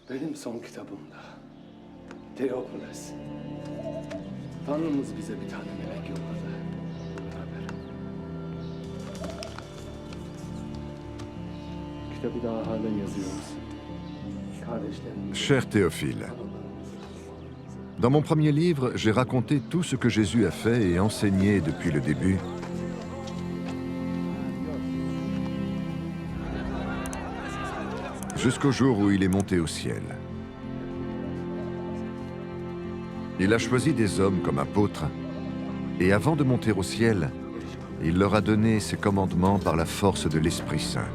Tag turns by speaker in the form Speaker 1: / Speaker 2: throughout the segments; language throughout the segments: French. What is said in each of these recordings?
Speaker 1: Benim son kitabımda Teofilos, Tanrımız bize bir tane melek yolladı. Beraber. Kitabı daha halen yazıyoruz. Kardeşlerim.
Speaker 2: Cher Théophile, dans mon premier livre, j'ai raconté tout ce que Jésus a fait et enseigné depuis le début, jusqu'au jour où il est monté au ciel. Il a choisi des hommes comme apôtres, et avant de monter au ciel, il leur a donné ses commandements par la force de l'Esprit Saint.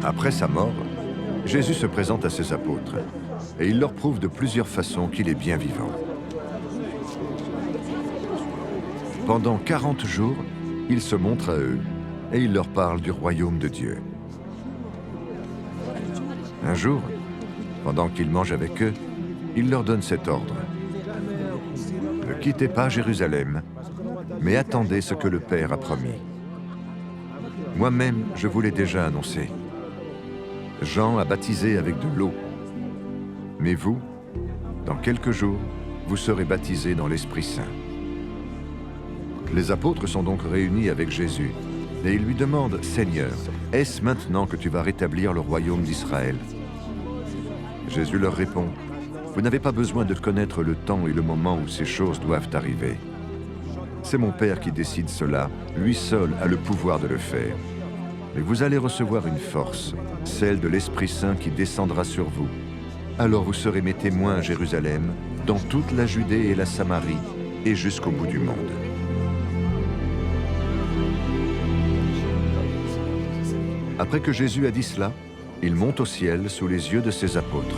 Speaker 2: Après sa mort, Jésus se présente à ses apôtres, et il leur prouve de plusieurs façons qu'il est bien vivant. Pendant 40 jours, il se montre à eux, et il leur parle du royaume de Dieu. Un jour, pendant qu'ils mangent avec eux, il leur donne cet ordre. Ne quittez pas Jérusalem, mais attendez ce que le Père a promis. Moi-même, je vous l'ai déjà annoncé. Jean a baptisé avec de l'eau. Mais vous, dans quelques jours, vous serez baptisés dans l'Esprit Saint. Les apôtres sont donc réunis avec Jésus, et ils lui demandent, « Seigneur, est-ce maintenant que tu vas rétablir le royaume d'Israël ?» Jésus leur répond, « Vous n'avez pas besoin de connaître le temps et le moment où ces choses doivent arriver. C'est mon Père qui décide cela, lui seul a le pouvoir de le faire. Mais vous allez recevoir une force, celle de l'Esprit Saint qui descendra sur vous. Alors vous serez mes témoins à Jérusalem, dans toute la Judée et la Samarie, et jusqu'au bout du monde. » Après que Jésus a dit cela, il monte au ciel sous les yeux de ses apôtres.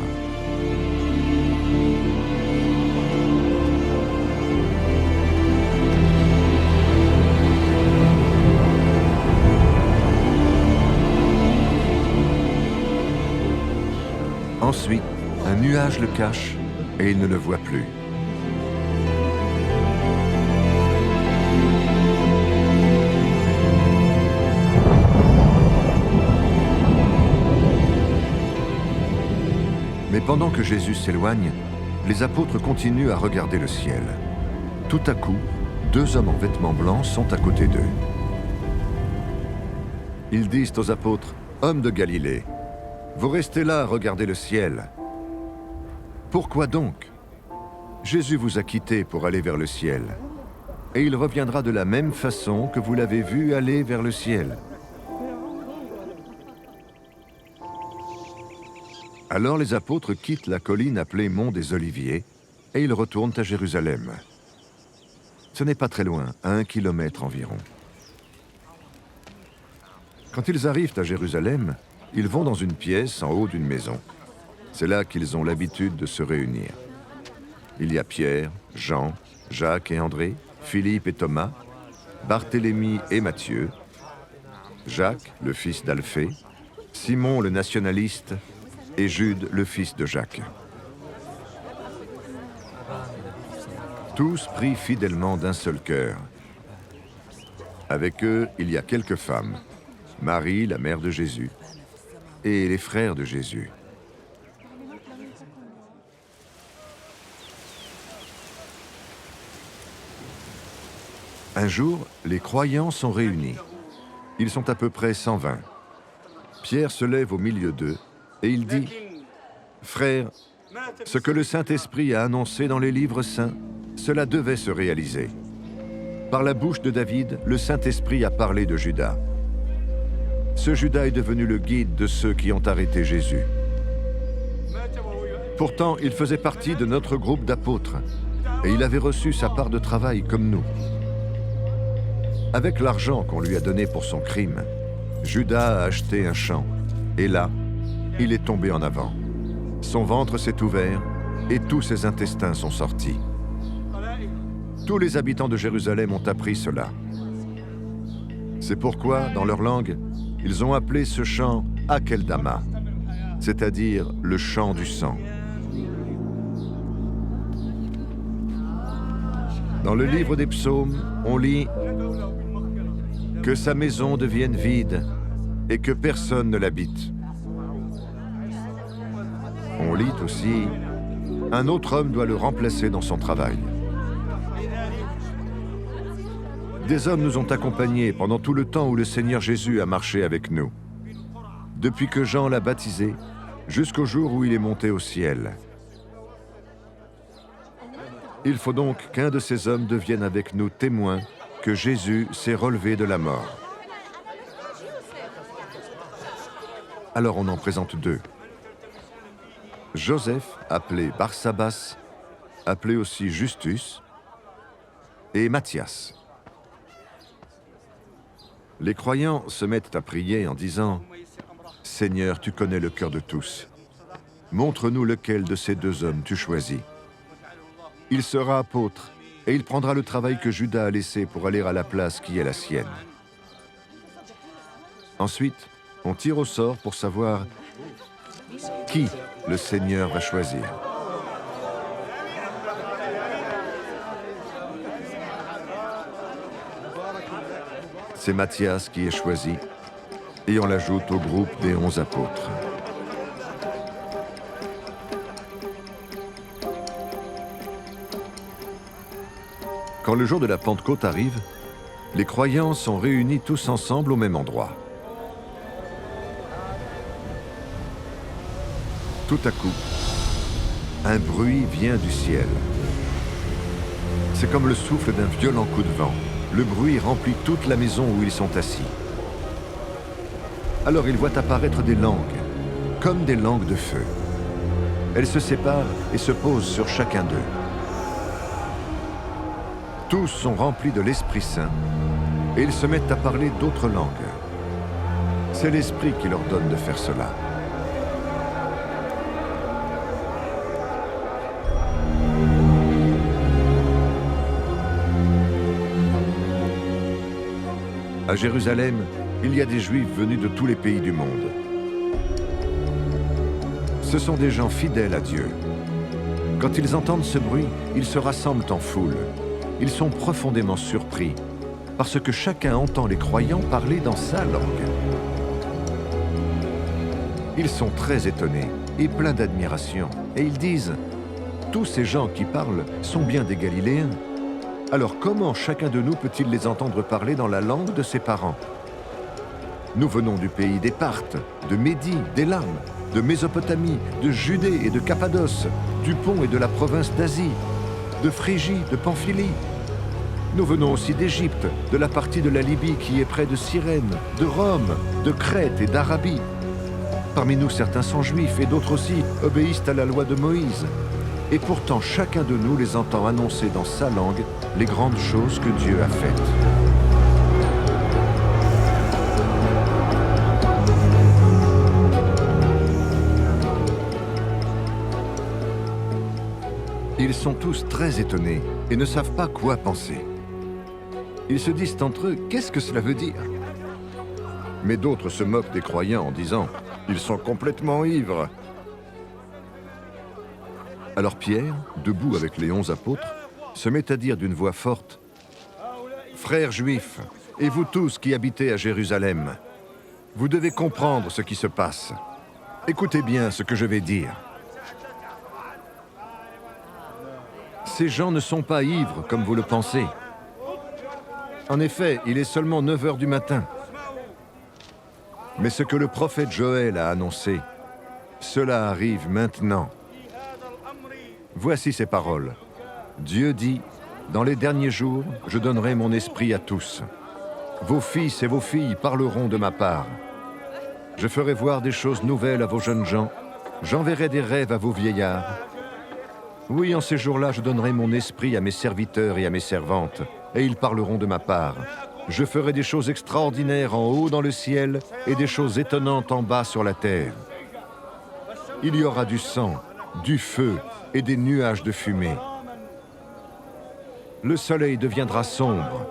Speaker 2: Ensuite, un nuage le cache et il ne le voit plus. Mais pendant que Jésus s'éloigne, les apôtres continuent à regarder le ciel. Tout à coup, deux hommes en vêtements blancs sont à côté d'eux. Ils disent aux apôtres, « Hommes de Galilée, vous restez là à regarder le ciel. Pourquoi donc? Jésus vous a quittés pour aller vers le ciel, et il reviendra de la même façon que vous l'avez vu aller vers le ciel. » Alors les apôtres quittent la colline appelée Mont des Oliviers et ils retournent à Jérusalem. Ce n'est pas très loin, à 1 kilomètre environ. Quand ils arrivent à Jérusalem, ils vont dans une pièce en haut d'une maison. C'est là qu'ils ont l'habitude de se réunir. Il y a Pierre, Jean, Jacques et André, Philippe et Thomas, Barthélemy et Matthieu, Jacques, le fils d'Alphée, Simon le nationaliste, et Jude, le fils de Jacques. Tous prient fidèlement d'un seul cœur. Avec eux, il y a quelques femmes, Marie, la mère de Jésus, et les frères de Jésus. Un jour, les croyants sont réunis. Ils sont à peu près 120. Pierre se lève au milieu d'eux et il dit, « Frères, ce que le Saint-Esprit a annoncé dans les livres saints, cela devait se réaliser. Par la bouche de David, le Saint-Esprit a parlé de Judas. Ce Judas est devenu le guide de ceux qui ont arrêté Jésus. Pourtant, il faisait partie de notre groupe d'apôtres et il avait reçu sa part de travail comme nous. Avec l'argent qu'on lui a donné pour son crime, Judas a acheté un champ et là, il est tombé en avant. Son ventre s'est ouvert et tous ses intestins sont sortis. Tous les habitants de Jérusalem ont appris cela. C'est pourquoi, dans leur langue, ils ont appelé ce champ Akeldama, c'est-à-dire le champ du sang. Dans le livre des psaumes, on lit « Que sa maison devienne vide et que personne ne l'habite. On lit aussi, un autre homme doit le remplacer dans son travail. Des hommes nous ont accompagnés pendant tout le temps où le Seigneur Jésus a marché avec nous, depuis que Jean l'a baptisé, jusqu'au jour où il est monté au ciel. Il faut donc qu'un de ces hommes devienne avec nous témoin que Jésus s'est relevé de la mort. Alors on en présente deux. Joseph, appelé Barsabas, appelé aussi Justus, et Matthias. Les croyants se mettent à prier en disant « Seigneur, tu connais le cœur de tous. Montre-nous lequel de ces deux hommes tu choisis. Il sera apôtre et il prendra le travail que Judas a laissé pour aller à la place qui est la sienne. » Ensuite, on tire au sort pour savoir qui le Seigneur va choisir. C'est Matthias qui est choisi et on l'ajoute au groupe des 11 apôtres. Quand le jour de la Pentecôte arrive, les croyants sont réunis tous ensemble au même endroit. Tout à coup, un bruit vient du ciel. C'est comme le souffle d'un violent coup de vent. Le bruit remplit toute la maison où ils sont assis. Alors ils voient apparaître des langues, comme des langues de feu. Elles se séparent et se posent sur chacun d'eux. Tous sont remplis de l'Esprit Saint et ils se mettent à parler d'autres langues. C'est l'Esprit qui leur donne de faire cela. À Jérusalem, il y a des Juifs venus de tous les pays du monde. Ce sont des gens fidèles à Dieu. Quand ils entendent ce bruit, ils se rassemblent en foule. Ils sont profondément surpris parce que chacun entend les croyants parler dans sa langue. Ils sont très étonnés et pleins d'admiration. Et ils disent « Tous ces gens qui parlent sont bien des Galiléens. Alors comment chacun de nous peut-il les entendre parler dans la langue de ses parents? Nous venons du pays des Parthes, de Médie, d'Élam, de Mésopotamie, de Judée et de Cappadoce, du Pont et de la province d'Asie, de Phrygie, de Pamphylie. Nous venons aussi d'Égypte, de la partie de la Libye qui est près de Cyrène, de Rome, de Crète et d'Arabie. Parmi nous, certains sont juifs et d'autres aussi obéissent à la loi de Moïse. Et pourtant, chacun de nous les entend annoncer dans sa langue les grandes choses que Dieu a faites. Ils sont tous très étonnés et ne savent pas quoi penser. Ils se disent entre eux, qu'est-ce que cela veut dire? Mais d'autres se moquent des croyants en disant, ils sont complètement ivres. Alors Pierre, debout avec les 11 apôtres, se met à dire d'une voix forte, « Frères juifs, et vous tous qui habitez à Jérusalem, vous devez comprendre ce qui se passe. Écoutez bien ce que je vais dire. Ces gens ne sont pas ivres comme vous le pensez. En effet, il est seulement 9 heures du matin. Mais ce que le prophète Joël a annoncé, cela arrive maintenant. Voici ces paroles. Dieu dit, « Dans les derniers jours, je donnerai mon esprit à tous. Vos fils et vos filles parleront de ma part. Je ferai voir des choses nouvelles à vos jeunes gens. J'enverrai des rêves à vos vieillards. Oui, en ces jours-là, je donnerai mon esprit à mes serviteurs et à mes servantes, et ils parleront de ma part. Je ferai des choses extraordinaires en haut dans le ciel et des choses étonnantes en bas sur la terre. Il y aura du sang, du feu et des nuages de fumée. Le soleil deviendra sombre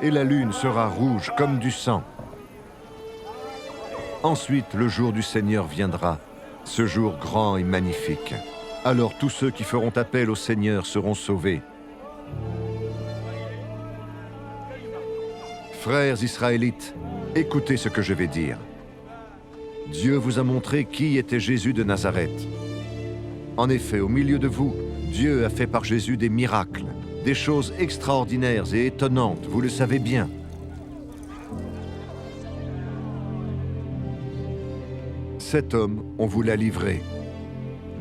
Speaker 2: et la lune sera rouge comme du sang. Ensuite, le jour du Seigneur viendra, ce jour grand et magnifique. Alors tous ceux qui feront appel au Seigneur seront sauvés. Frères israélites, écoutez ce que je vais dire. Dieu vous a montré qui était Jésus de Nazareth. En effet, au milieu de vous, Dieu a fait par Jésus des miracles, des choses extraordinaires et étonnantes, vous le savez bien. Cet homme, on vous l'a livré.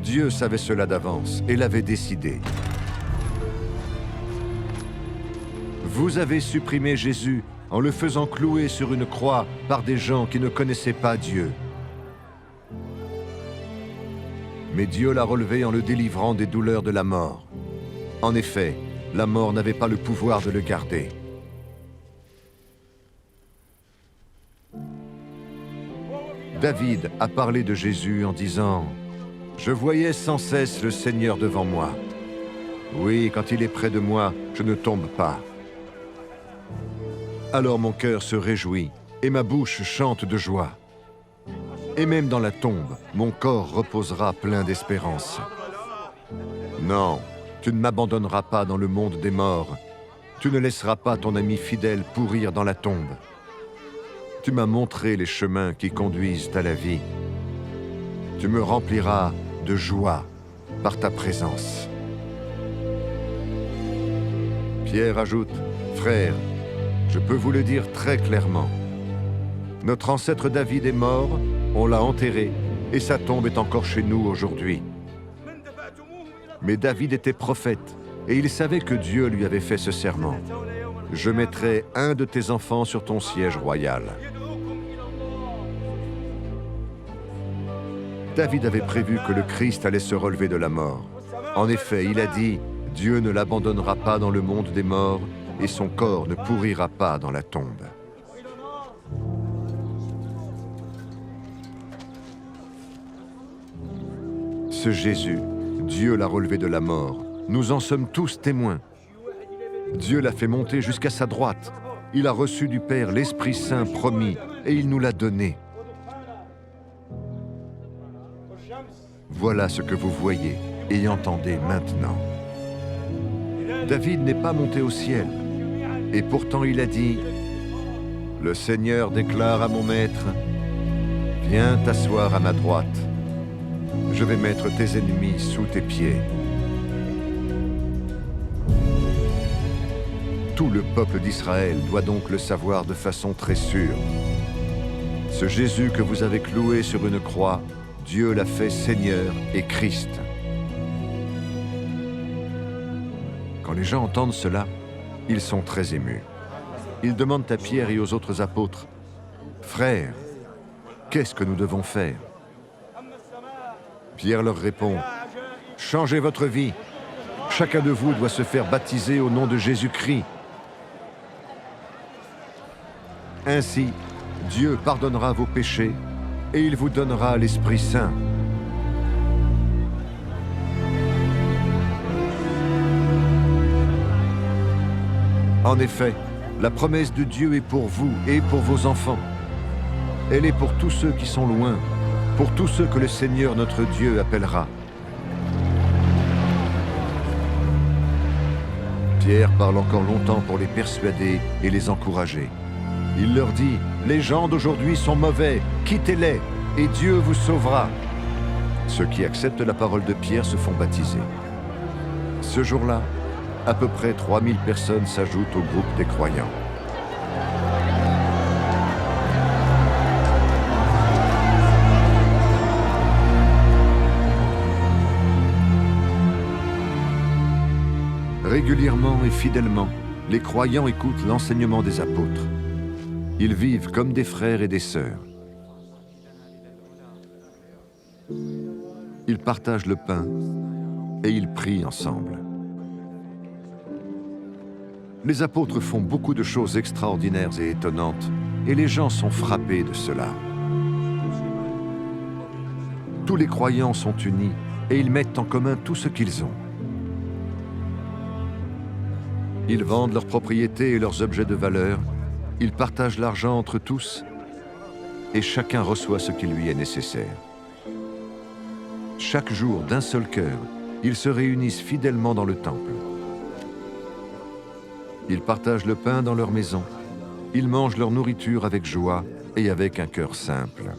Speaker 2: Dieu savait cela d'avance et l'avait décidé. Vous avez supprimé Jésus en le faisant clouer sur une croix par des gens qui ne connaissaient pas Dieu. Mais Dieu l'a relevé en le délivrant des douleurs de la mort. En effet, la mort n'avait pas le pouvoir de le garder. David a parlé de Jésus en disant « Je voyais sans cesse le Seigneur devant moi. Oui, quand il est près de moi, je ne tombe pas. Alors mon cœur se réjouit et ma bouche chante de joie. Et même dans la tombe, mon corps reposera plein d'espérance. Non, tu ne m'abandonneras pas dans le monde des morts. Tu ne laisseras pas ton ami fidèle pourrir dans la tombe. Tu m'as montré les chemins qui conduisent à la vie. Tu me rempliras de joie par ta présence. » Pierre ajoute, « Frères, je peux vous le dire très clairement. Notre ancêtre David est mort, on l'a enterré, et sa tombe est encore chez nous aujourd'hui. Mais David était prophète, et il savait que Dieu lui avait fait ce serment. Je mettrai un de tes enfants sur ton siège royal. » David avait prévu que le Christ allait se relever de la mort. En effet, il a dit « Dieu ne l'abandonnera pas dans le monde des morts, et son corps ne pourrira pas dans la tombe. » Ce Jésus, Dieu l'a relevé de la mort. Nous en sommes tous témoins. Dieu l'a fait monter jusqu'à sa droite. Il a reçu du Père l'Esprit Saint promis, et il nous l'a donné. Voilà ce que vous voyez et entendez maintenant. David n'est pas monté au ciel, et pourtant il a dit « Le Seigneur déclare à mon maître, « Viens t'asseoir à ma droite, je vais mettre tes ennemis sous tes pieds. » Tout le peuple d'Israël doit donc le savoir de façon très sûre. Ce Jésus que vous avez cloué sur une croix, Dieu l'a fait Seigneur et Christ. Quand les gens entendent cela, ils sont très émus. Ils demandent à Pierre et aux autres apôtres, « Frères, qu'est-ce que nous devons faire ?» Pierre leur répond, « Changez votre vie. Chacun de vous doit se faire baptiser au nom de Jésus-Christ. Ainsi, Dieu pardonnera vos péchés et il vous donnera l'Esprit Saint. » En effet, la promesse de Dieu est pour vous et pour vos enfants. Elle est pour tous ceux qui sont loin, pour tous ceux que le Seigneur notre Dieu appellera. Pierre parle encore longtemps pour les persuader et les encourager. Il leur dit, « Les gens d'aujourd'hui sont mauvais, quittez-les, et Dieu vous sauvera. » Ceux qui acceptent la parole de Pierre se font baptiser. Ce jour-là, à peu près 3000 personnes s'ajoutent au groupe des croyants. Régulièrement et fidèlement, les croyants écoutent l'enseignement des apôtres. Ils vivent comme des frères et des sœurs. Ils partagent le pain et ils prient ensemble. Les apôtres font beaucoup de choses extraordinaires et étonnantes, et les gens sont frappés de cela. Tous les croyants sont unis et ils mettent en commun tout ce qu'ils ont. Ils vendent leurs propriétés et leurs objets de valeur, ils partagent l'argent entre tous, et chacun reçoit ce qui lui est nécessaire. Chaque jour, d'un seul cœur, ils se réunissent fidèlement dans le temple. Ils partagent le pain dans leur maison, ils mangent leur nourriture avec joie et avec un cœur simple.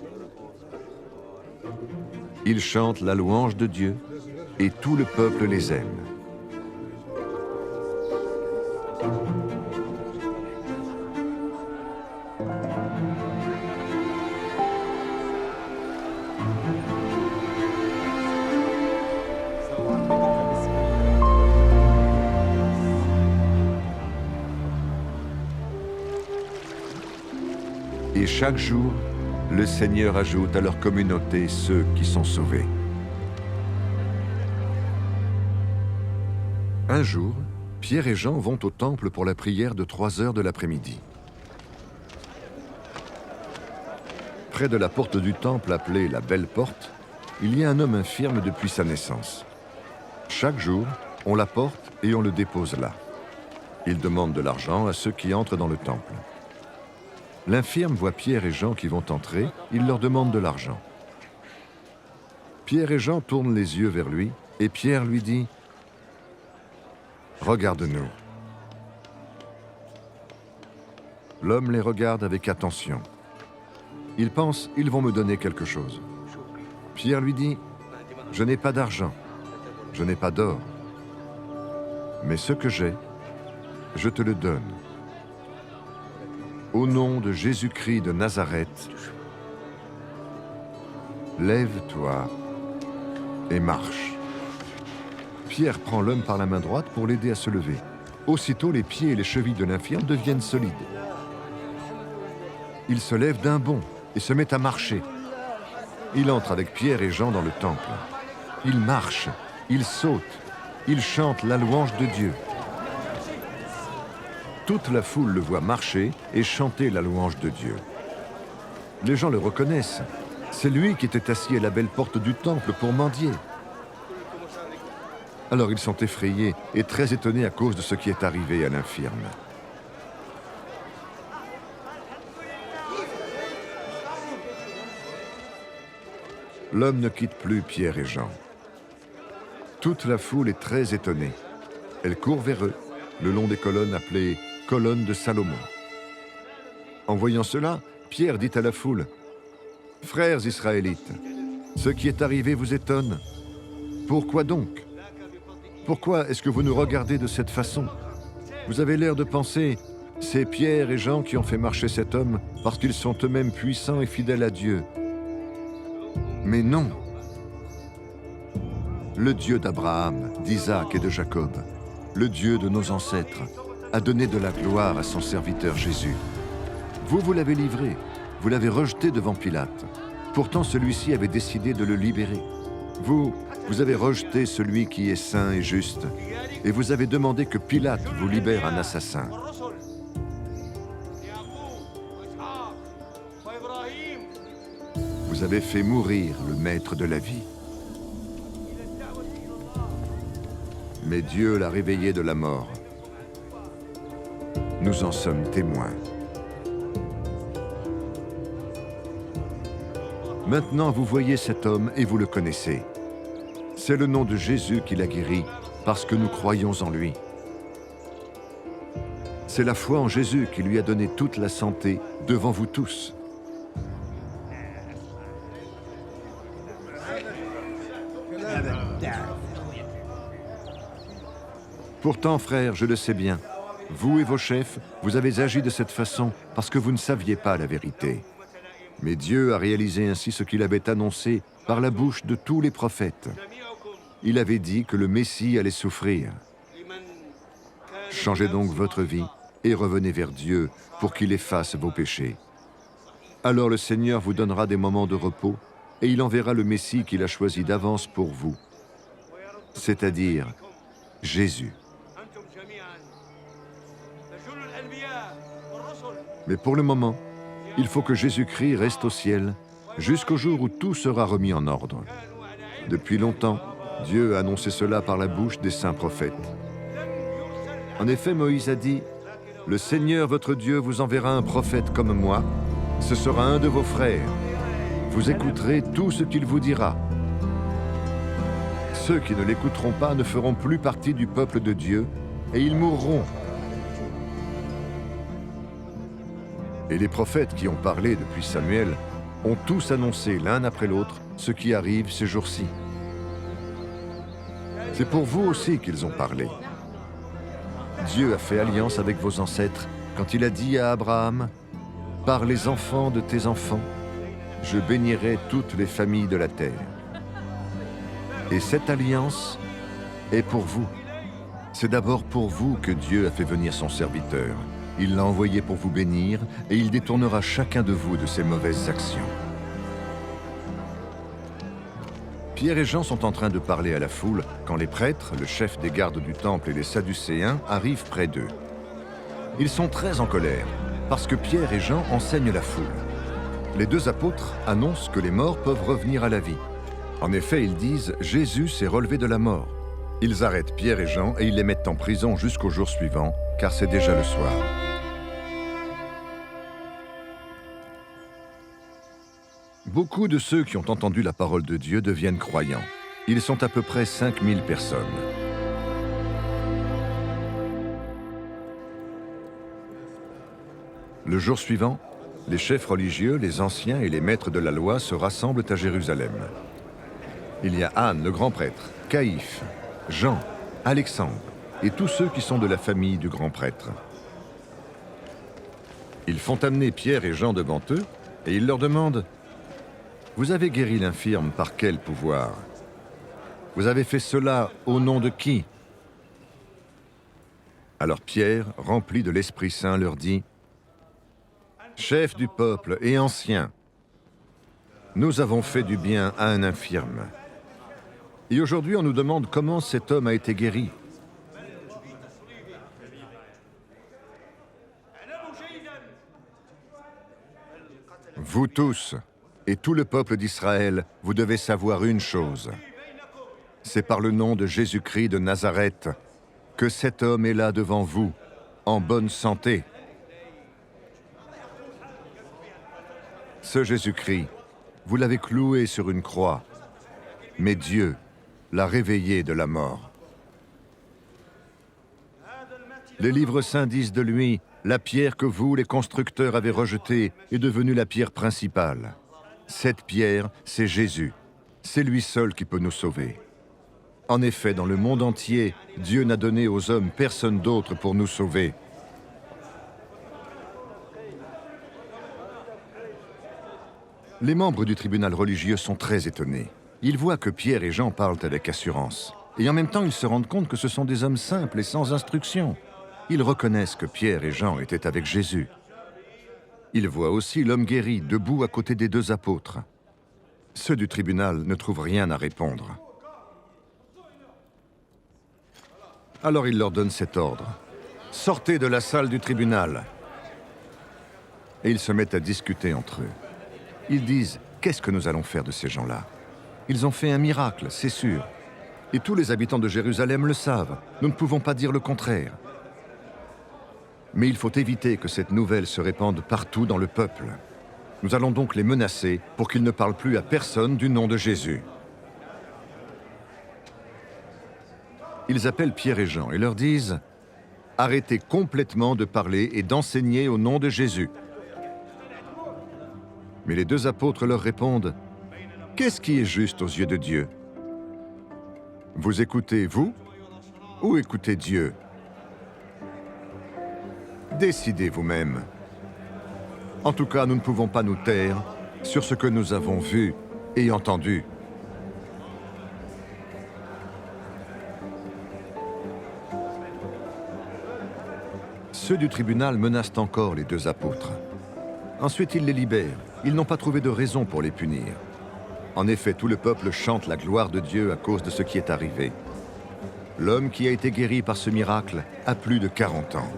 Speaker 2: Ils chantent la louange de Dieu et tout le peuple les aime. Et chaque jour, le Seigneur ajoute à leur communauté ceux qui sont sauvés. Un jour, Pierre et Jean vont au temple pour la prière de 3 heures de l'après-midi. Près de la porte du temple appelée la Belle Porte, il y a un homme infirme depuis sa naissance. Chaque jour, on l'apporte et on le dépose là. Il demande de l'argent à ceux qui entrent dans le temple. L'infirme voit Pierre et Jean qui vont entrer, il leur demande de l'argent. Pierre et Jean tournent les yeux vers lui et Pierre lui dit « Regarde-nous ». L'homme les regarde avec attention. Il pense « Ils vont me donner quelque chose ». Pierre lui dit « Je n'ai pas d'argent, je n'ai pas d'or, mais ce que j'ai, je te le donne. Au nom de Jésus-Christ de Nazareth, lève-toi et marche. » Pierre prend l'homme par la main droite pour l'aider à se lever. Aussitôt, les pieds et les chevilles de l'infirme deviennent solides. Il se lève d'un bond et se met à marcher. Il entre avec Pierre et Jean dans le temple. Il marche, il saute, il chante la louange de Dieu. Toute la foule le voit marcher et chanter la louange de Dieu. Les gens le reconnaissent. C'est lui qui était assis à la belle porte du temple pour mendier. Alors ils sont effrayés et très étonnés à cause de ce qui est arrivé à l'infirme. L'homme ne quitte plus Pierre et Jean. Toute la foule est très étonnée. Elle court vers eux, le long des colonnes appelées colonnes de Salomon. En voyant cela, Pierre dit à la foule, « Frères israélites, ce qui est arrivé vous étonne. Pourquoi donc? Pourquoi est-ce que vous nous regardez de cette façon? Vous avez l'air de penser, c'est Pierre et Jean qui ont fait marcher cet homme parce qu'ils sont eux-mêmes puissants et fidèles à Dieu. Mais non. Le Dieu d'Abraham, d'Isaac et de Jacob, le Dieu de nos ancêtres, a donné de la gloire à son serviteur Jésus. Vous l'avez livré, vous l'avez rejeté devant Pilate. Pourtant, celui-ci avait décidé de le libérer. Vous avez rejeté celui qui est saint et juste, et vous avez demandé que Pilate vous libère un assassin. Vous avez fait mourir le maître de la vie. Mais Dieu l'a réveillé de la mort. Nous en sommes témoins. Maintenant, vous voyez cet homme et vous le connaissez. C'est le nom de Jésus qui l'a guéri, parce que nous croyons en lui. C'est la foi en Jésus qui lui a donné toute la santé devant vous tous. Pourtant, frères, je le sais bien, vous et vos chefs, vous avez agi de cette façon parce que vous ne saviez pas la vérité. Mais Dieu a réalisé ainsi ce qu'il avait annoncé par la bouche de tous les prophètes. Il avait dit que le Messie allait souffrir. Changez donc votre vie et revenez vers Dieu pour qu'il efface vos péchés. Alors le Seigneur vous donnera des moments de repos et il enverra le Messie qu'il a choisi d'avance pour vous, c'est-à-dire Jésus. Mais pour le moment, il faut que Jésus-Christ reste au ciel jusqu'au jour où tout sera remis en ordre. Depuis longtemps, Dieu a annoncé cela par la bouche des saints prophètes. En effet, Moïse a dit, « Le Seigneur votre Dieu vous enverra un prophète comme moi, ce sera un de vos frères. Vous écouterez tout ce qu'il vous dira. Ceux qui ne l'écouteront pas ne feront plus partie du peuple de Dieu et ils mourront. » Et les prophètes qui ont parlé depuis Samuel ont tous annoncé l'un après l'autre ce qui arrive ces jours-ci. C'est pour vous aussi qu'ils ont parlé. Dieu a fait alliance avec vos ancêtres quand il a dit à Abraham, « Par les enfants de tes enfants, je bénirai toutes les familles de la terre. » Et cette alliance est pour vous. C'est d'abord pour vous que Dieu a fait venir son serviteur. Il l'a envoyé pour vous bénir et il détournera chacun de vous de ses mauvaises actions. Pierre et Jean sont en train de parler à la foule quand les prêtres, le chef des gardes du temple et les Sadducéens arrivent près d'eux. Ils sont très en colère parce que Pierre et Jean enseignent la foule. Les deux apôtres annoncent que les morts peuvent revenir à la vie. En effet, ils disent « Jésus s'est relevé de la mort ». Ils arrêtent Pierre et Jean et ils les mettent en prison jusqu'au jour suivant, car c'est déjà le soir. Beaucoup de ceux qui ont entendu la parole de Dieu deviennent croyants. Ils sont à peu près 5000 personnes. Le jour suivant, les chefs religieux, les anciens et les maîtres de la loi se rassemblent à Jérusalem. Il y a Anne, le grand prêtre, Caïphe, Jean, Alexandre et tous ceux qui sont de la famille du grand prêtre. Ils font amener Pierre et Jean devant eux et ils leur demandent « Vous avez guéri l'infirme par quel pouvoir? Vous avez fait cela au nom de qui ?» Alors Pierre, rempli de l'Esprit Saint, leur dit « Chef du peuple et ancien, nous avons fait du bien à un infirme. Et aujourd'hui, on nous demande comment cet homme a été guéri. Vous tous et tout le peuple d'Israël, vous devez savoir une chose. C'est par le nom de Jésus-Christ de Nazareth que cet homme est là devant vous, en bonne santé. Ce Jésus-Christ, vous l'avez cloué sur une croix, mais Dieu l'a réveillé de la mort. Les livres saints disent de lui, la pierre que vous, les constructeurs, avez rejetée est devenue la pierre principale. Cette pierre, c'est Jésus. C'est lui seul qui peut nous sauver. En effet, dans le monde entier, Dieu n'a donné aux hommes personne d'autre pour nous sauver. Les membres du tribunal religieux sont très étonnés. Ils voient que Pierre et Jean parlent avec assurance. Et en même temps, ils se rendent compte que ce sont des hommes simples et sans instruction. Ils reconnaissent que Pierre et Jean étaient avec Jésus. Ils voient aussi l'homme guéri, debout à côté des deux apôtres. Ceux du tribunal ne trouvent rien à répondre. Alors il leur donne cet ordre. « Sortez de la salle du tribunal !» Et ils se mettent à discuter entre eux. Ils disent « Qu'est-ce que nous allons faire de ces gens-là ? Ils ont fait un miracle, c'est sûr. Et tous les habitants de Jérusalem le savent. Nous ne pouvons pas dire le contraire. Mais il faut éviter que cette nouvelle se répande partout dans le peuple. Nous allons donc les menacer pour qu'ils ne parlent plus à personne du nom de Jésus. » Ils appellent Pierre et Jean et leur disent « Arrêtez complètement de parler et d'enseigner au nom de Jésus. » Mais les deux apôtres leur répondent « Qu'est-ce qui est juste aux yeux de Dieu? Vous écoutez vous ou écoutez Dieu? Décidez vous-même. En tout cas, nous ne pouvons pas nous taire sur ce que nous avons vu et entendu. » Ceux du tribunal menacent encore les deux apôtres. Ensuite, ils les libèrent. Ils n'ont pas trouvé de raison pour les punir. En effet, tout le peuple chante la gloire de Dieu à cause de ce qui est arrivé. L'homme qui a été guéri par ce miracle a plus de 40 ans.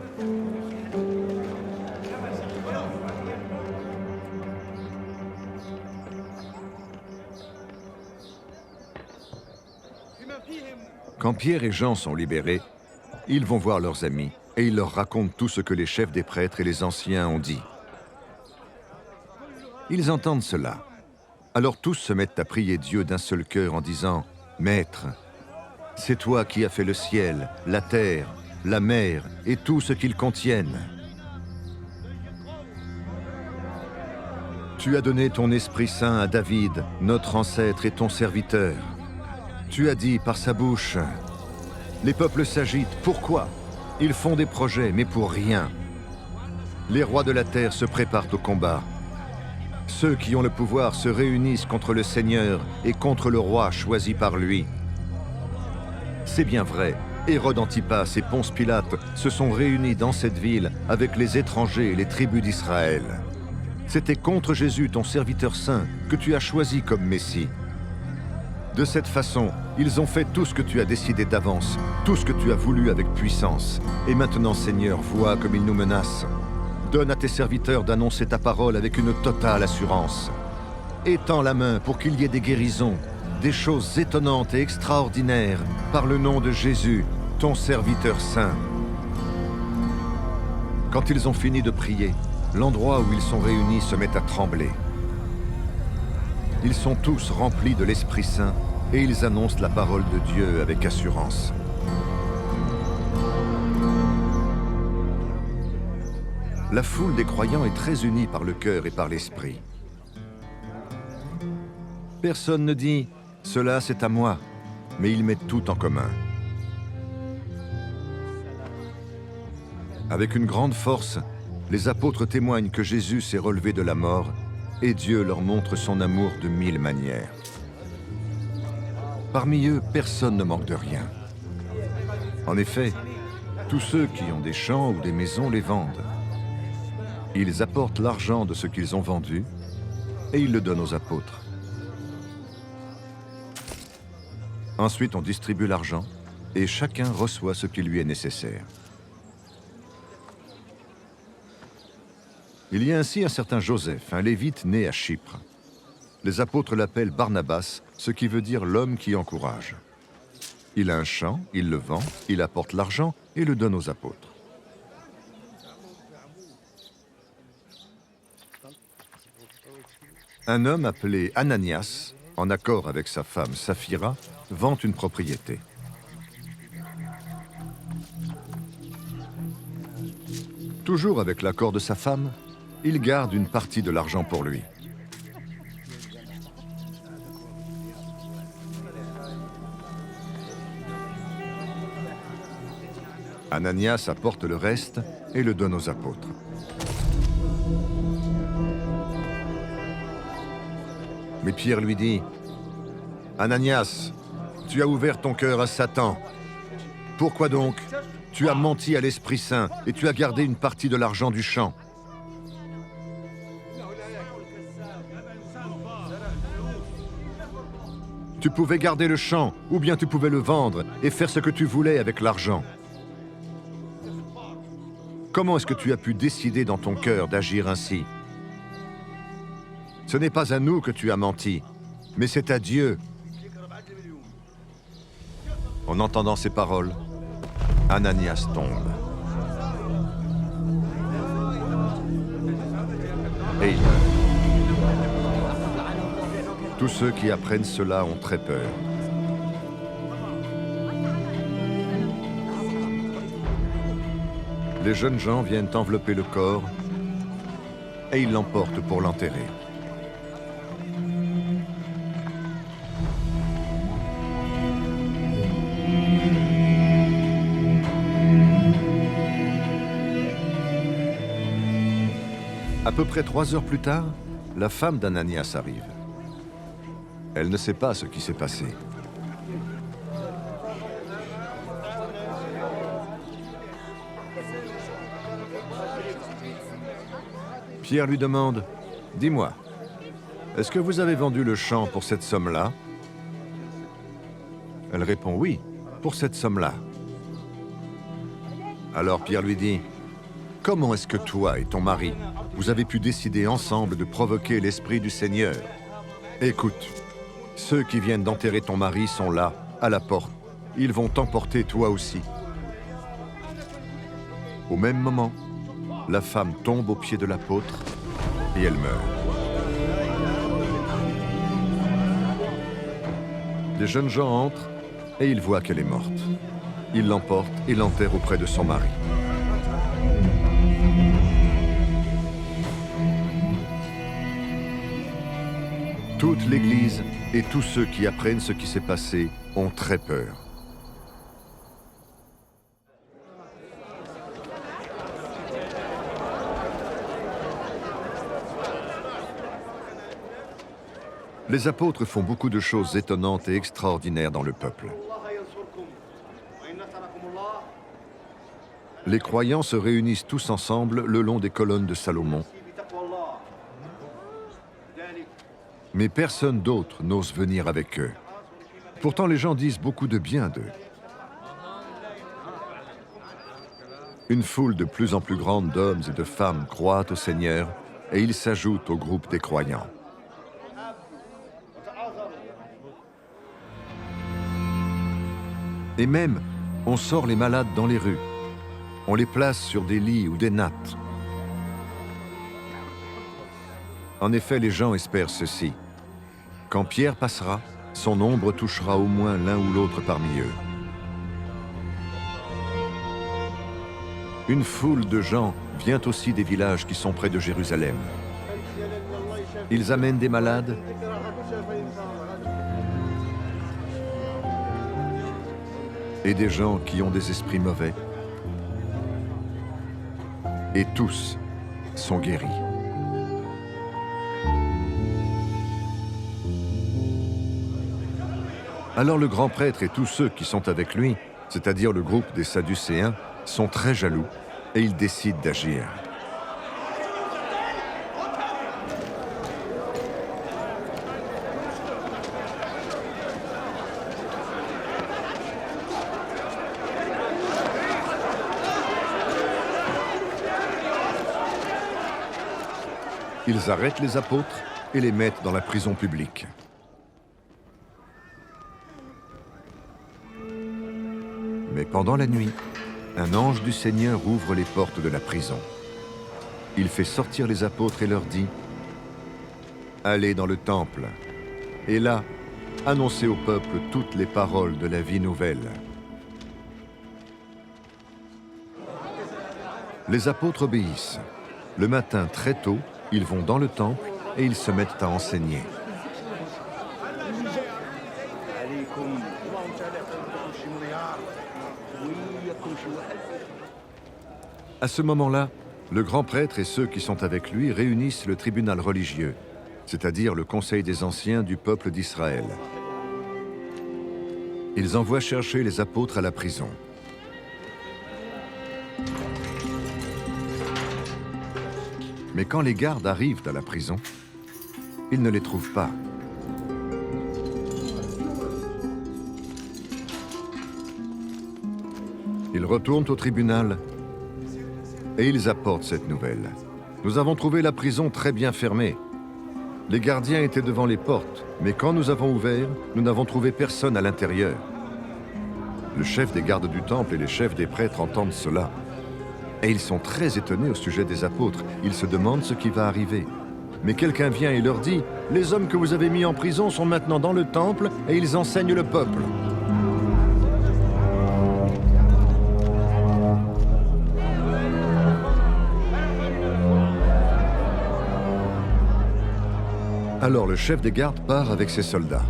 Speaker 2: Quand Pierre et Jean sont libérés, ils vont voir leurs amis et ils leur racontent tout ce que les chefs des prêtres et les anciens ont dit. Ils entendent cela. Alors tous se mettent à prier Dieu d'un seul cœur en disant « Maître, c'est toi qui as fait le ciel, la terre, la mer et tout ce qu'ils contiennent. Tu as donné ton Esprit Saint à David, notre ancêtre et ton serviteur. Tu as dit par sa bouche, « Les peuples s'agitent, pourquoi? Ils font des projets, mais pour rien. Les rois de la terre se préparent au combat. Ceux qui ont le pouvoir se réunissent contre le Seigneur et contre le roi choisi par lui. » C'est bien vrai, Hérode Antipas et Ponce Pilate se sont réunis dans cette ville avec les étrangers et les tribus d'Israël. C'était contre Jésus, ton serviteur saint, que tu as choisi comme Messie. De cette façon, ils ont fait tout ce que tu as décidé d'avance, tout ce que tu as voulu avec puissance. Et maintenant, Seigneur, vois comme ils nous menacent. Donne à tes serviteurs d'annoncer ta parole avec une totale assurance. Étends la main pour qu'il y ait des guérisons, des choses étonnantes et extraordinaires, par le nom de Jésus, ton serviteur saint. Quand ils ont fini de prier, l'endroit où ils sont réunis se met à trembler. Ils sont tous remplis de l'Esprit Saint et ils annoncent la parole de Dieu avec assurance. La foule des croyants est très unie par le cœur et par l'esprit. Personne ne dit « cela c'est à moi », mais ils mettent tout en commun. Avec une grande force, les apôtres témoignent que Jésus s'est relevé de la mort et Dieu leur montre son amour de 1000 manières. Parmi eux, personne ne manque de rien. En effet, tous ceux qui ont des champs ou des maisons les vendent. Ils apportent l'argent de ce qu'ils ont vendu et ils le donnent aux apôtres. Ensuite, on distribue l'argent et chacun reçoit ce qui lui est nécessaire. Il y a ainsi un certain Joseph, un lévite né à Chypre. Les apôtres l'appellent Barnabas, ce qui veut dire l'homme qui encourage. Il a un champ, il le vend, il apporte l'argent et le donne aux apôtres. Un homme appelé Ananias, en accord avec sa femme Saphira, vend une propriété. Toujours avec l'accord de sa femme, il garde une partie de l'argent pour lui. Ananias apporte le reste et le donne aux apôtres. Mais Pierre lui dit, « Ananias, tu as ouvert ton cœur à Satan. Pourquoi donc? Tu as menti à l'Esprit Saint et tu as gardé une partie de l'argent du champ. Tu pouvais garder le champ, ou bien tu pouvais le vendre et faire ce que tu voulais avec l'argent. Comment est-ce que tu as pu décider dans ton cœur d'agir ainsi? Ce n'est pas à nous que tu as menti, mais c'est à Dieu. » En entendant ces paroles, Ananias tombe. Et il meurt. Tous ceux qui apprennent cela ont très peur. Les jeunes gens viennent envelopper le corps et ils l'emportent pour l'enterrer. À peu près 3 heures plus tard, la femme d'Ananias arrive. Elle ne sait pas ce qui s'est passé. Pierre lui demande, « Dis-moi, est-ce que vous avez vendu le champ pour cette somme-là » Elle répond, « Oui, pour cette somme-là. » Alors Pierre lui dit, « Comment est-ce que toi et ton mari, vous avez pu décider ensemble de provoquer l'Esprit du Seigneur? Écoute, ceux qui viennent d'enterrer ton mari sont là, à la porte. Ils vont t'emporter toi aussi. » Au même moment, la femme tombe aux pieds de l'apôtre et elle meurt. Des jeunes gens entrent et ils voient qu'elle est morte. Ils l'emportent et l'enterrent auprès de son mari. Toute l'Église et tous ceux qui apprennent ce qui s'est passé ont très peur. Les apôtres font beaucoup de choses étonnantes et extraordinaires dans le peuple. Les croyants se réunissent tous ensemble le long des colonnes de Salomon. Mais personne d'autre n'ose venir avec eux. Pourtant, les gens disent beaucoup de bien d'eux. Une foule de plus en plus grande d'hommes et de femmes croient au Seigneur et ils s'ajoutent au groupe des croyants. Et même, on sort les malades dans les rues. On les place sur des lits ou des nattes. En effet, les gens espèrent ceci. Quand Pierre passera, son ombre touchera au moins l'un ou l'autre parmi eux. Une foule de gens vient aussi des villages qui sont près de Jérusalem. Ils amènent des malades, et des gens qui ont des esprits mauvais. Et tous sont guéris. Alors le grand prêtre et tous ceux qui sont avec lui, c'est-à-dire le groupe des Sadducéens, sont très jaloux et ils décident d'agir. Ils arrêtent les apôtres et les mettent dans la prison publique. Mais pendant la nuit, un ange du Seigneur ouvre les portes de la prison. Il fait sortir les apôtres et leur dit « Allez dans le temple, et là, annoncez au peuple toutes les paroles de la vie nouvelle. » Les apôtres obéissent. Le matin, très tôt, ils vont dans le temple et ils se mettent à enseigner. À ce moment-là, le grand prêtre et ceux qui sont avec lui réunissent le tribunal religieux, c'est-à-dire le conseil des anciens du peuple d'Israël. Ils envoient chercher les apôtres à la prison. Mais quand les gardes arrivent à la prison, ils ne les trouvent pas. Ils retournent au tribunal et ils apportent cette nouvelle. Nous avons trouvé la prison très bien fermée. Les gardiens étaient devant les portes, mais quand nous avons ouvert, nous n'avons trouvé personne à l'intérieur. Le chef des gardes du temple et les chefs des prêtres entendent cela. Et ils sont très étonnés au sujet des apôtres. Ils se demandent ce qui va arriver. Mais quelqu'un vient et leur dit « Les hommes que vous avez mis en prison sont maintenant dans le temple et ils enseignent le peuple. » Alors le chef des gardes part avec ses soldats.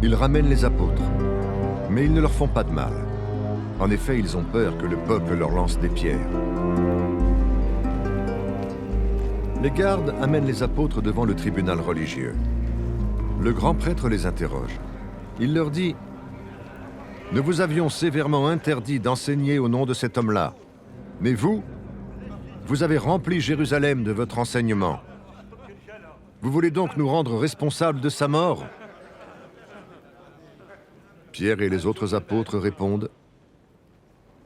Speaker 2: Ils ramènent les apôtres, mais ils ne leur font pas de mal. En effet, ils ont peur que le peuple leur lance des pierres. Les gardes amènent les apôtres devant le tribunal religieux. Le grand prêtre les interroge. Il leur dit « Nous vous avions sévèrement interdit d'enseigner au nom de cet homme-là. Mais vous, vous avez rempli Jérusalem de votre enseignement. Vous voulez donc nous rendre responsables de sa mort ?» Pierre et les autres apôtres répondent «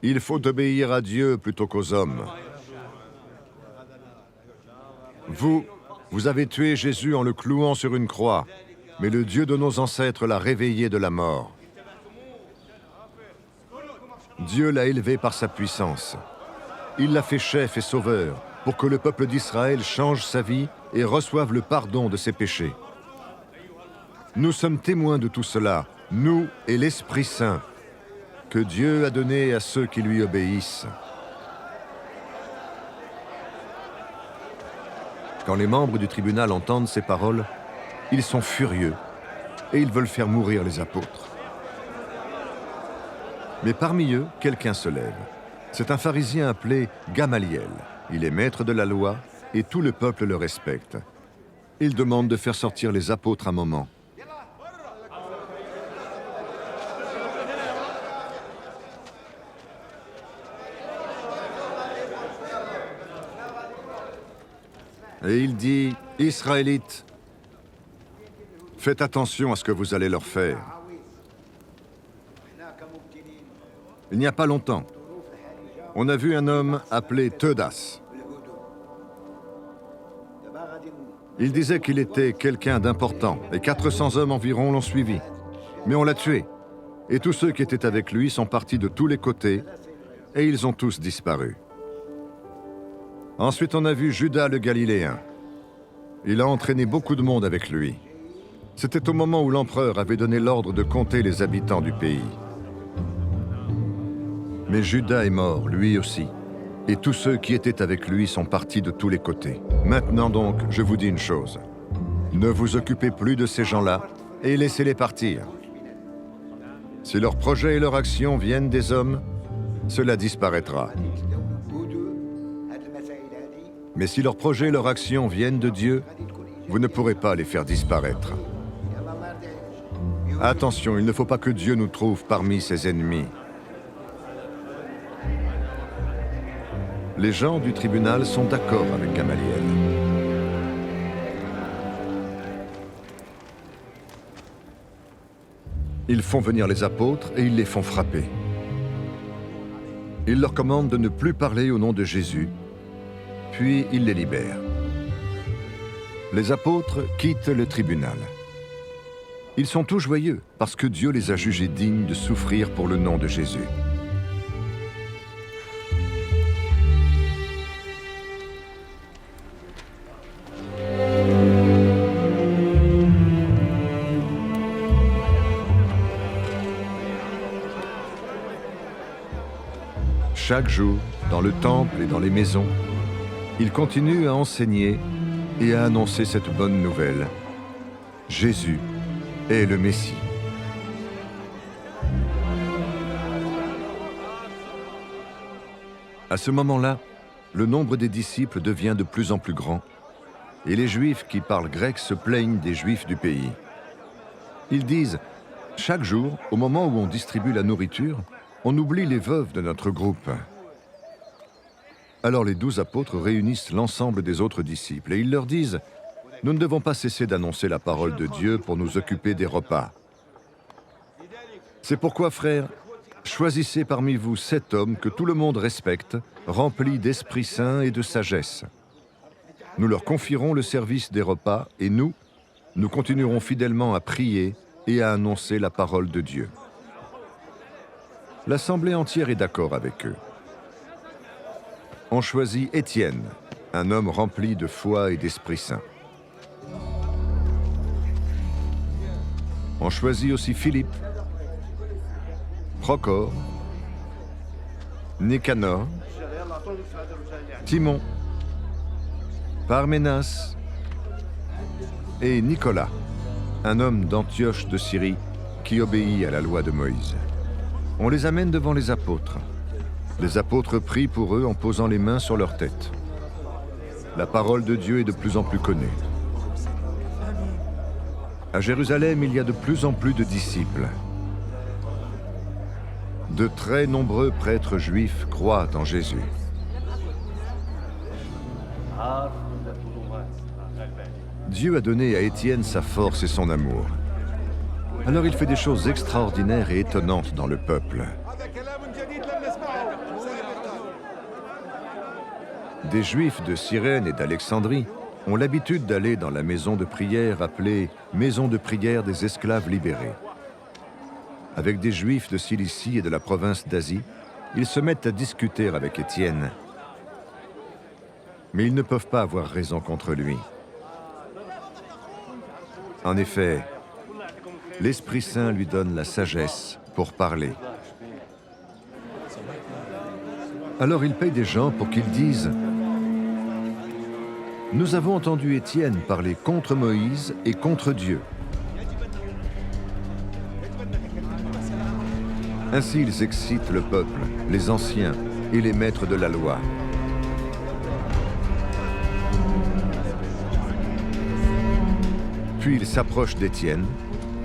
Speaker 2: Il faut obéir à Dieu plutôt qu'aux hommes. Vous avez tué Jésus en le clouant sur une croix, mais le Dieu de nos ancêtres l'a réveillé de la mort. Dieu l'a élevé par sa puissance. Il l'a fait chef et sauveur pour que le peuple d'Israël change sa vie et reçoive le pardon de ses péchés. Nous sommes témoins de tout cela, nous et l'Esprit Saint, que Dieu a donné à ceux qui lui obéissent. Quand les membres du tribunal entendent ces paroles, ils sont furieux et ils veulent faire mourir les apôtres. Mais parmi eux, quelqu'un se lève. C'est un pharisien appelé Gamaliel. Il est maître de la loi et tout le peuple le respecte. Il demande de faire sortir les apôtres un moment. Et il dit, « Israélites, faites attention à ce que vous allez leur faire. Il n'y a pas longtemps, on a vu un homme appelé Teudas. Il disait qu'il était quelqu'un d'important et 400 hommes environ l'ont suivi. Mais on l'a tué. Et tous ceux qui étaient avec lui sont partis de tous les côtés et ils ont tous disparu. Ensuite, on a vu Judas le Galiléen. Il a entraîné beaucoup de monde avec lui. C'était au moment où l'empereur avait donné l'ordre de compter les habitants du pays. Mais Judas est mort, lui aussi. Et tous ceux qui étaient avec lui sont partis de tous les côtés. Maintenant donc, je vous dis une chose. Ne vous occupez plus de ces gens-là et laissez-les partir. Si leurs projets et leurs actions viennent des hommes, cela disparaîtra. Mais si leurs projets et leurs actions viennent de Dieu, vous ne pourrez pas les faire disparaître. Attention, il ne faut pas que Dieu nous trouve parmi ses ennemis. Les gens du tribunal sont d'accord avec Gamaliel. Ils font venir les apôtres et ils les font frapper. Ils leur commandent de ne plus parler au nom de Jésus, puis ils les libèrent. Les apôtres quittent le tribunal. Ils sont tous joyeux parce que Dieu les a jugés dignes de souffrir pour le nom de Jésus. Chaque jour, dans le temple et dans les maisons, ils continuent à enseigner et à annoncer cette bonne nouvelle. Jésus est le Messie. À ce moment-là, le nombre des disciples devient de plus en plus grand et les Juifs qui parlent grec se plaignent des Juifs du pays. Ils disent, chaque jour, au moment où on distribue la nourriture, on oublie les veuves de notre groupe. Alors les 12 apôtres réunissent l'ensemble des autres disciples et ils leur disent « Nous ne devons pas cesser d'annoncer la parole de Dieu pour nous occuper des repas. C'est pourquoi, frères, choisissez parmi vous 7 hommes que tout le monde respecte, remplis d'Esprit Saint et de sagesse. Nous leur confierons le service des repas et nous continuerons fidèlement à prier et à annoncer la parole de Dieu. » L'assemblée entière est d'accord avec eux. On choisit Étienne, un homme rempli de foi et d'Esprit Saint. On choisit aussi Philippe, Procor, Nicanor, Timon, Parménas et Nicolas, un homme d'Antioche de Syrie qui obéit à la loi de Moïse. On les amène devant les apôtres. Les apôtres prient pour eux en posant les mains sur leur tête. La parole de Dieu est de plus en plus connue. À Jérusalem, il y a de plus en plus de disciples. De très nombreux prêtres juifs croient en Jésus. Dieu a donné à Étienne sa force et son amour. Alors il fait des choses extraordinaires et étonnantes dans le peuple. Des Juifs de Cyrène et d'Alexandrie ont l'habitude d'aller dans la maison de prière appelée « Maison de prière des esclaves libérés ». Avec des Juifs de Cilicie et de la province d'Asie, ils se mettent à discuter avec Étienne. Mais ils ne peuvent pas avoir raison contre lui. En effet, l'Esprit Saint lui donne la sagesse pour parler. Alors il paye des gens pour qu'ils disent « Nous avons entendu Étienne parler contre Moïse et contre Dieu. Ainsi ils excitent le peuple, les anciens et les maîtres de la loi. Puis ils s'approchent d'Étienne,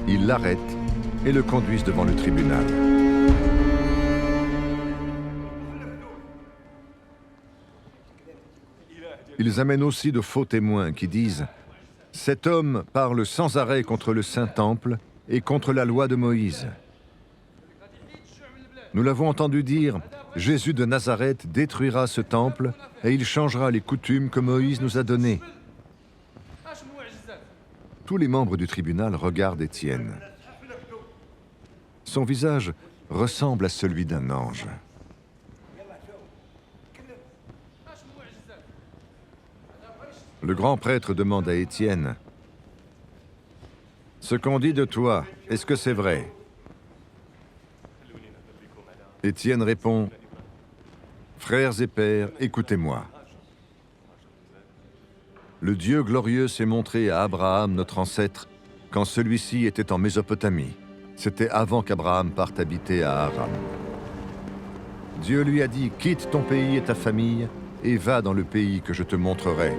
Speaker 2: ils l'arrêtent et le conduisent devant le tribunal. Ils amènent aussi de faux témoins qui disent « Cet homme parle sans arrêt contre le Saint-Temple et contre la loi de Moïse. Nous l'avons entendu dire « Jésus de Nazareth détruira ce temple et il changera les coutumes que Moïse nous a données. » Tous les membres du tribunal regardent Étienne. Son visage ressemble à celui d'un ange. Le grand prêtre demande à Étienne, « Ce qu'on dit de toi, est-ce que c'est vrai ?» Étienne répond, « Frères et pères, écoutez-moi. Le Dieu glorieux s'est montré à Abraham, notre ancêtre, quand celui-ci était en Mésopotamie. C'était avant qu'Abraham parte habiter à Haran. Dieu lui a dit, « Quitte ton pays et ta famille, et va dans le pays que je te montrerai. »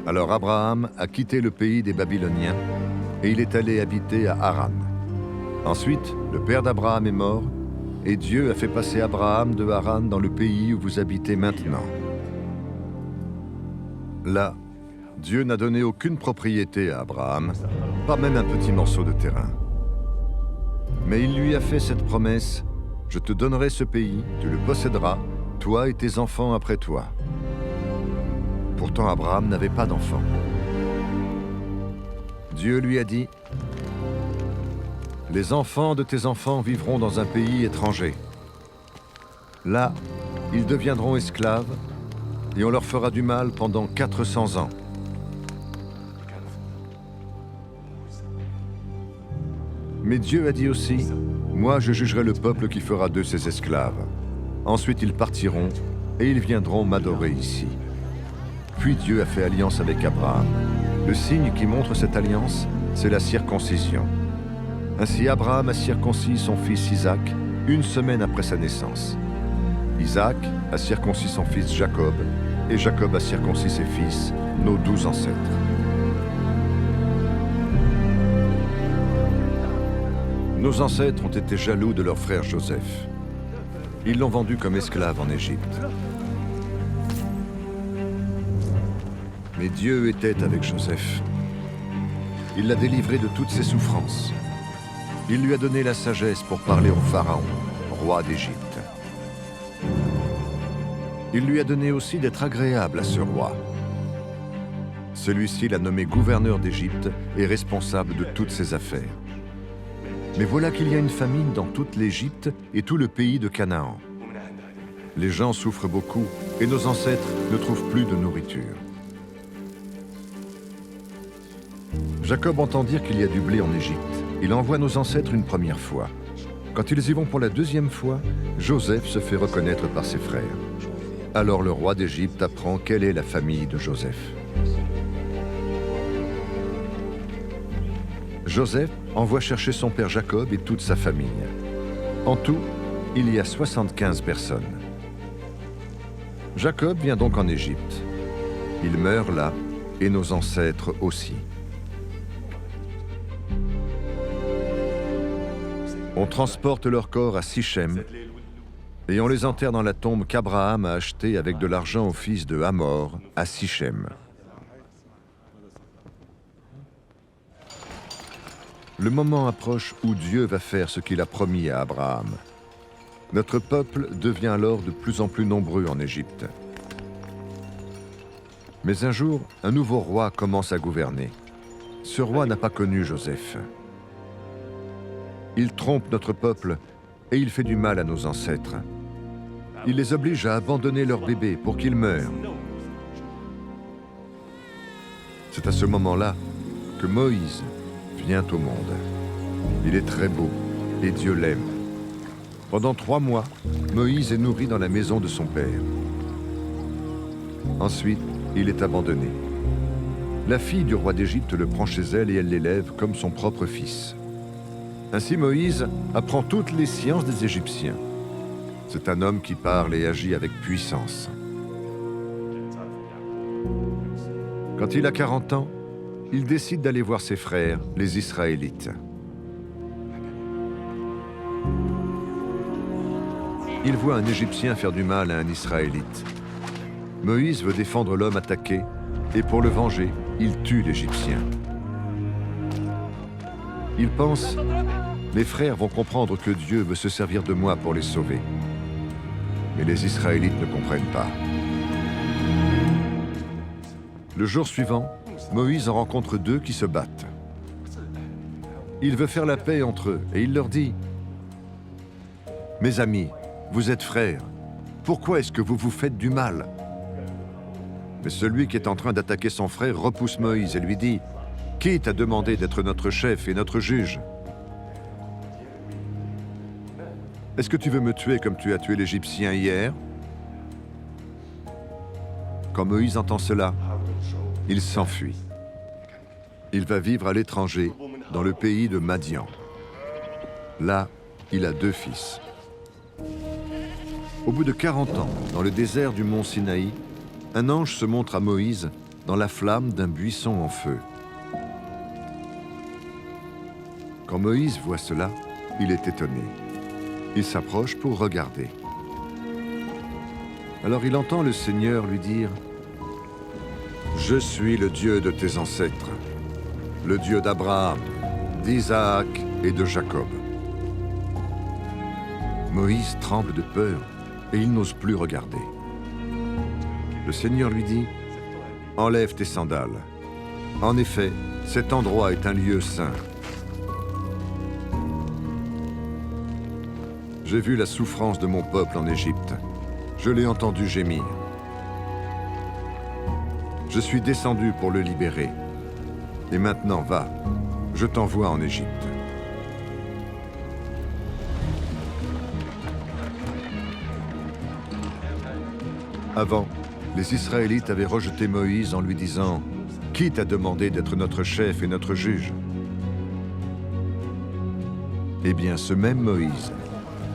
Speaker 2: Alors Abraham a quitté le pays des Babyloniens, et il est allé habiter à Haran. Ensuite, le père d'Abraham est mort, et Dieu a fait passer Abraham de Haran dans le pays où vous habitez maintenant. Là, Dieu n'a donné aucune propriété à Abraham, pas même un petit morceau de terrain. Mais il lui a fait cette promesse, « Je te donnerai ce pays, tu le posséderas, toi et tes enfants après toi. » Pourtant, Abraham n'avait pas d'enfant. Dieu lui a dit, « Les enfants de tes enfants vivront dans un pays étranger. Là, ils deviendront esclaves, et on leur fera du mal pendant 400 ans. Mais Dieu a dit aussi, « Moi, je jugerai le peuple qui fera d'eux ses esclaves. Ensuite, ils partiront, et ils viendront m'adorer ici. » Puis Dieu a fait alliance avec Abraham. Le signe qui montre cette alliance, c'est la circoncision. Ainsi, Abraham a circoncis son fils Isaac 1 semaine après sa naissance. Isaac a circoncis son fils Jacob, et Jacob a circoncis ses fils, nos 12 ancêtres. Nos ancêtres ont été jaloux de leur frère Joseph. Ils l'ont vendu comme esclave en Égypte. Mais Dieu était avec Joseph. Il l'a délivré de toutes ses souffrances. Il lui a donné la sagesse pour parler au Pharaon, roi d'Égypte. Il lui a donné aussi d'être agréable à ce roi. Celui-ci l'a nommé gouverneur d'Égypte et responsable de toutes ses affaires. Mais voilà qu'il y a une famine dans toute l'Égypte et tout le pays de Canaan. Les gens souffrent beaucoup et nos ancêtres ne trouvent plus de nourriture. Jacob entend dire qu'il y a du blé en Égypte. Il envoie nos ancêtres une première fois. Quand ils y vont pour la deuxième fois, Joseph se fait reconnaître par ses frères. Alors le roi d'Égypte apprend quelle est la famille de Joseph. Joseph envoie chercher son père Jacob et toute sa famille. En tout, il y a 75 personnes. Jacob vient donc en Égypte. Il meurt là, et nos ancêtres aussi. On transporte leurs corps à Sichem et on les enterre dans la tombe qu'Abraham a achetée avec de l'argent au fils de Hamor à Sichem. Le moment approche où Dieu va faire ce qu'il a promis à Abraham. Notre peuple devient alors de plus en plus nombreux en Égypte. Mais un jour, un nouveau roi commence à gouverner. Ce roi n'a pas connu Joseph. Il trompe notre peuple et il fait du mal à nos ancêtres. Il les oblige à abandonner leur bébé pour qu'ils meurent. C'est à ce moment-là que Moïse vient au monde. Il est très beau et Dieu l'aime. Pendant 3 mois, Moïse est nourri dans la maison de son père. Ensuite, il est abandonné. La fille du roi d'Égypte le prend chez elle et elle l'élève comme son propre fils. Ainsi Moïse apprend toutes les sciences des Égyptiens. C'est un homme qui parle et agit avec puissance. Quand il a 40 ans, il décide d'aller voir ses frères, les Israélites. Il voit un Égyptien faire du mal à un Israélite. Moïse veut défendre l'homme attaqué et pour le venger, il tue l'Égyptien. Il pense, les frères vont comprendre que Dieu veut se servir de moi pour les sauver. Mais les Israélites ne comprennent pas. Le jour suivant, Moïse en rencontre deux qui se battent. Il veut faire la paix entre eux et il leur dit « Mes amis, vous êtes frères, pourquoi est-ce que vous vous faites du mal ?» Mais celui qui est en train d'attaquer son frère repousse Moïse et lui dit « Qui t'a demandé d'être notre chef et notre juge ? Est-ce que tu veux me tuer comme tu as tué l'Égyptien hier ?» Quand Moïse entend cela, il s'enfuit. Il va vivre à l'étranger, dans le pays de Madian. Là, il a 2 fils. Au bout de 40 ans, dans le désert du mont Sinaï, un ange se montre à Moïse dans la flamme d'un buisson en feu. Quand Moïse voit cela, il est étonné. Il s'approche pour regarder. Alors il entend le Seigneur lui dire « Je suis le Dieu de tes ancêtres, le Dieu d'Abraham, d'Isaac et de Jacob. » Moïse tremble de peur et il n'ose plus regarder. Le Seigneur lui dit « Enlève tes sandales. En effet, cet endroit est un lieu saint. » J'ai vu la souffrance de mon peuple en Égypte. Je l'ai entendu gémir. Je suis descendu pour le libérer. Et maintenant, va, je t'envoie en Égypte. Avant, les Israélites avaient rejeté Moïse en lui disant « Qui t'a demandé d'être notre chef et notre juge ?» Eh bien, ce même Moïse,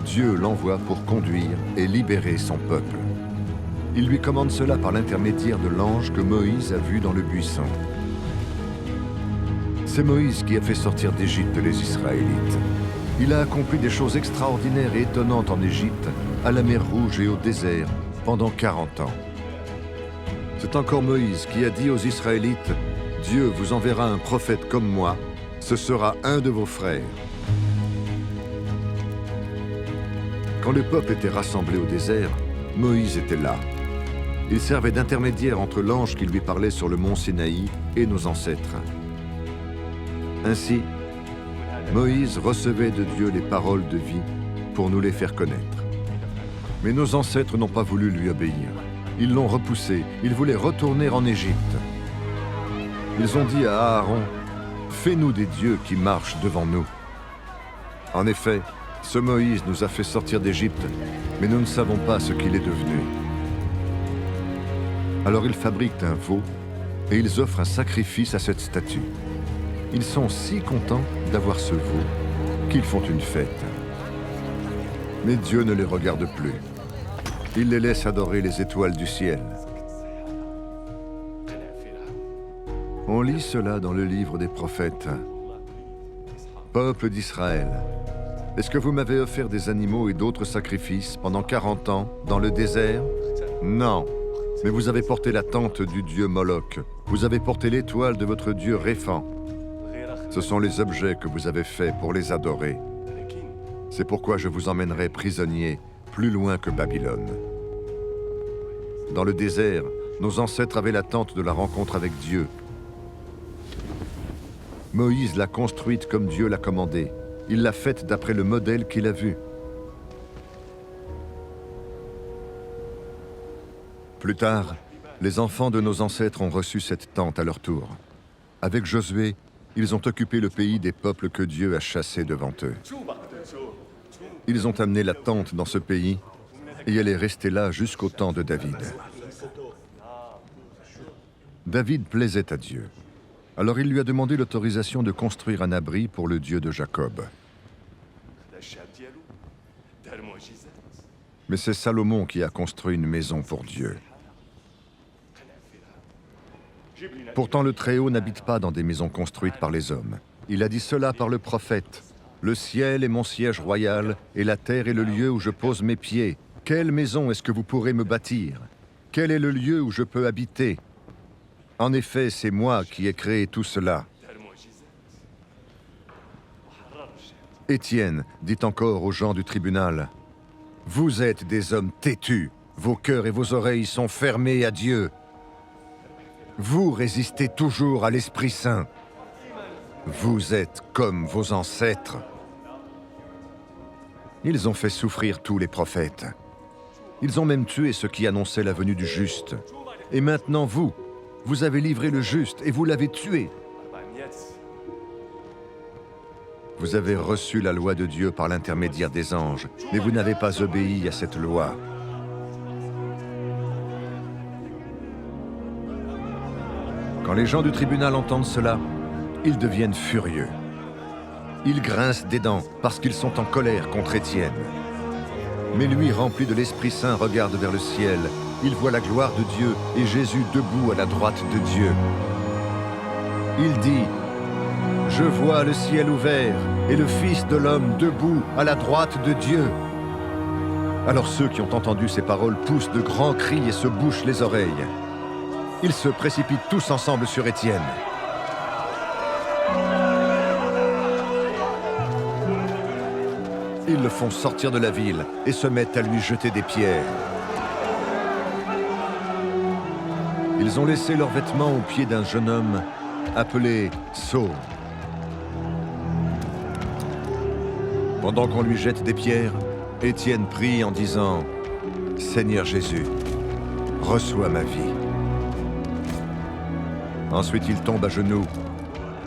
Speaker 2: Dieu l'envoie pour conduire et libérer son peuple. Il lui commande cela par l'intermédiaire de l'ange que Moïse a vu dans le buisson. C'est Moïse qui a fait sortir d'Égypte les Israélites. Il a accompli des choses extraordinaires et étonnantes en Égypte, à la mer Rouge et au désert, pendant 40 ans. C'est encore Moïse qui a dit aux Israélites « Dieu vous enverra un prophète comme moi, ce sera un de vos frères. » Quand le peuple était rassemblé au désert, Moïse était là. Il servait d'intermédiaire entre l'ange qui lui parlait sur le mont Sinaï et nos ancêtres. Ainsi, Moïse recevait de Dieu les paroles de vie pour nous les faire connaître. Mais nos ancêtres n'ont pas voulu lui obéir. Ils l'ont repoussé, ils voulaient retourner en Égypte. Ils ont dit à Aaron, « Fais-nous des dieux qui marchent devant nous. » En effet, ce Moïse nous a fait sortir d'Égypte, mais nous ne savons pas ce qu'il est devenu. Alors ils fabriquent un veau et ils offrent un sacrifice à cette statue. Ils sont si contents d'avoir ce veau qu'ils font une fête. Mais Dieu ne les regarde plus. Il les laisse adorer les étoiles du ciel. On lit cela dans le livre des prophètes. Peuple d'Israël, est-ce que vous m'avez offert des animaux et d'autres sacrifices pendant 40 ans dans le désert? Non, mais vous avez porté la tente du dieu Moloch. Vous avez porté l'étoile de votre dieu Réphan. Ce sont les objets que vous avez faits pour les adorer. C'est pourquoi je vous emmènerai prisonniers plus loin que Babylone. Dans le désert, nos ancêtres avaient l'attente de la rencontre avec Dieu. Moïse l'a construite comme Dieu l'a commandé. Il l'a faite d'après le modèle qu'il a vu. Plus tard, les enfants de nos ancêtres ont reçu cette tente à leur tour. Avec Josué, ils ont occupé le pays des peuples que Dieu a chassés devant eux. Ils ont amené la tente dans ce pays et elle est restée là jusqu'au temps de David. David plaisait à Dieu. Alors il lui a demandé l'autorisation de construire un abri pour le Dieu de Jacob. Mais c'est Salomon qui a construit une maison pour Dieu. Pourtant, le Très-Haut n'habite pas dans des maisons construites par les hommes. Il a dit cela par le prophète. « Le ciel est mon siège royal, et la terre est le lieu où je pose mes pieds. Quelle maison est-ce que vous pourrez me bâtir? Quel est le lieu où je peux habiter? En effet, c'est moi qui ai créé tout cela. » Étienne dit encore aux gens du tribunal, « Vous êtes des hommes têtus, vos cœurs et vos oreilles sont fermés à Dieu. Vous résistez toujours à l'Esprit Saint. Vous êtes comme vos ancêtres. » Ils ont fait souffrir tous les prophètes. Ils ont même tué ceux qui annonçaient la venue du juste. Et maintenant vous avez livré le juste et vous l'avez tué. Vous avez reçu la loi de Dieu par l'intermédiaire des anges, mais vous n'avez pas obéi à cette loi. Quand les gens du tribunal entendent cela, ils deviennent furieux. Ils grincent des dents parce qu'ils sont en colère contre Étienne. Mais lui, rempli de l'Esprit Saint, regarde vers le ciel. Il voit la gloire de Dieu et Jésus debout à la droite de Dieu. Il dit, « Je vois le ciel ouvert et le Fils de l'homme debout à la droite de Dieu. » Alors ceux qui ont entendu ces paroles poussent de grands cris et se bouchent les oreilles. Ils se précipitent tous ensemble sur Étienne. Ils le font sortir de la ville et se mettent à lui jeter des pierres. Ils ont laissé leurs vêtements aux pieds d'un jeune homme appelé Saul. Pendant qu'on lui jette des pierres, Étienne prie en disant « Seigneur Jésus, reçois ma vie. » Ensuite, il tombe à genoux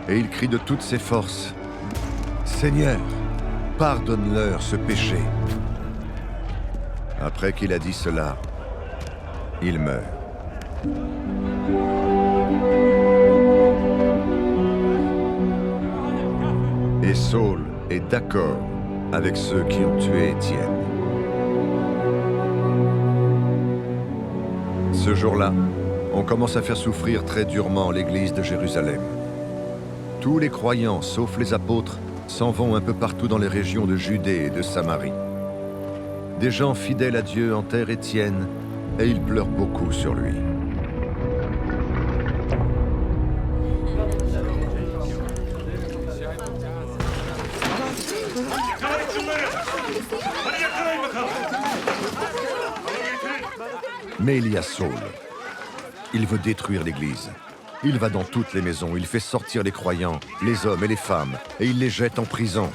Speaker 2: et il crie de toutes ses forces « Seigneur, pardonne-leur ce péché. » Après qu'il a dit cela, il meurt. Et Saul est d'accord avec ceux qui ont tué Étienne. Ce jour-là, on commence à faire souffrir très durement l'église de Jérusalem. Tous les croyants, sauf les apôtres, s'en vont un peu partout dans les régions de Judée et de Samarie. Des gens fidèles à Dieu enterrent Étienne et ils pleurent beaucoup sur lui. Mais il y a Saul. Il veut détruire l'église. Il va dans toutes les maisons, il fait sortir les croyants, les hommes et les femmes, et il les jette en prison.